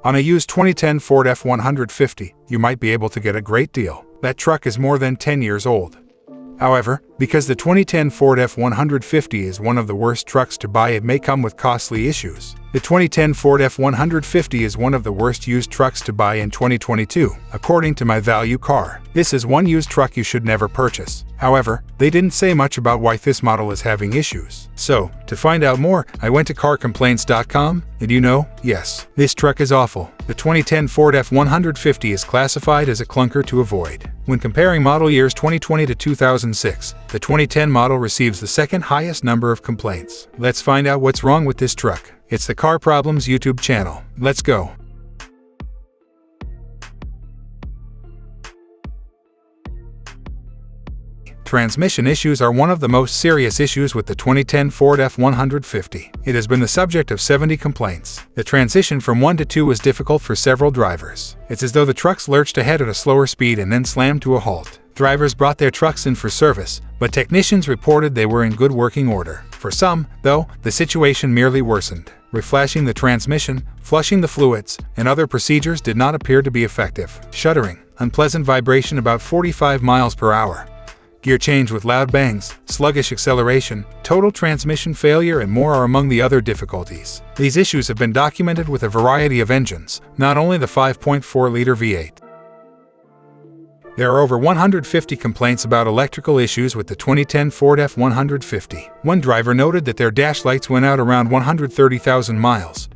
On a used 2010 Ford F150, you might be able to get a great deal. That truck is more than 10 years old. However, because the 2010 Ford F150 is one of the worst trucks to buy, it may come with costly issues. The 2010 Ford F150 is one of the worst used trucks to buy in 2022, according to My Value Car. This is one used truck you should never purchase. However, they didn't say much about why this model is having issues. So, to find out more, I went to carcomplaints.com, and you know, yes, this truck is awful. The 2010 Ford F150 is classified as a clunker to avoid. When comparing model years 2020 to 2006, the 2010 model receives the second highest number of complaints. Let's find out what's wrong with this truck. It's the Car Problems YouTube channel. Let's go. Transmission issues are one of the most serious issues with the 2010 Ford F150. It has been the subject of 70 complaints. The transition from 1 to 2 was difficult for several drivers. It's as though the trucks lurched ahead at a slower speed and then slammed to a halt. Drivers brought their trucks in for service, but technicians reported they were in good working order. For some, though, the situation merely worsened. Reflashing the transmission, flushing the fluids, and other procedures did not appear to be effective. Shuddering, unpleasant vibration about 45 miles per hour. Gear change with loud bangs, sluggish acceleration, total transmission failure, and more are among the other difficulties. These issues have been documented with a variety of engines, not only the 5.4-liter V8. There are over 150 complaints about electrical issues with the 2010 Ford F150. One driver noted that their dash lights went out around 130,000 miles,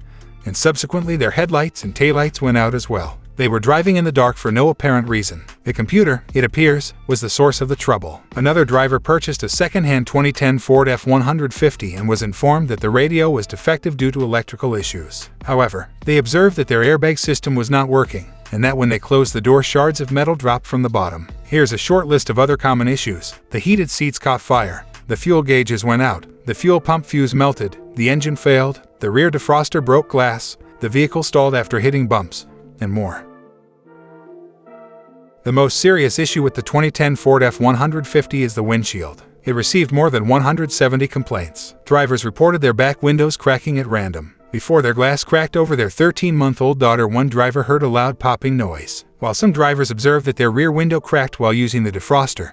and subsequently their headlights and taillights went out as well. They were driving in the dark for no apparent reason. The computer, it appears, was the source of the trouble. Another driver purchased a second-hand 2010 Ford F150 and was informed that the radio was defective due to electrical issues. However, they observed that their airbag system was not working, and that when they closed the door, shards of metal dropped from the bottom. Here's a short list of other common issues. The heated seats caught fire. The fuel gauges went out. The fuel pump fuse melted. The engine failed. The rear defroster broke glass. The vehicle stalled after hitting bumps, and more. The most serious issue with the 2010 Ford F150 is the windshield. It received more than 170 complaints. Drivers reported their back windows cracking at random. Before their glass cracked over their 13-month-old daughter, one driver heard a loud popping noise. While some drivers observed that their rear window cracked while using the defroster,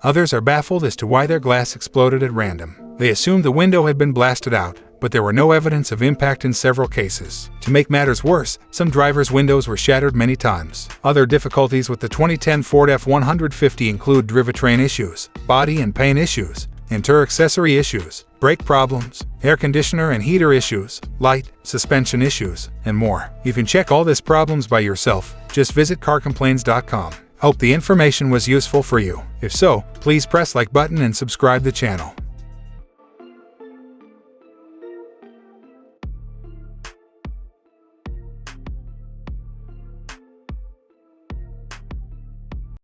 others are baffled as to why their glass exploded at random. They assumed the window had been blasted out, but there were no evidence of impact in several cases. To make matters worse, some drivers' windows were shattered many times. Other difficulties with the 2010 Ford F150 include drivetrain issues, body and paint issues, inter-accessory issues, brake problems, air conditioner and heater issues, light, suspension issues, and more. You can check all these problems by yourself. Just visit carcomplaints.com. Hope the information was useful for you. If so, please press like button and subscribe the channel.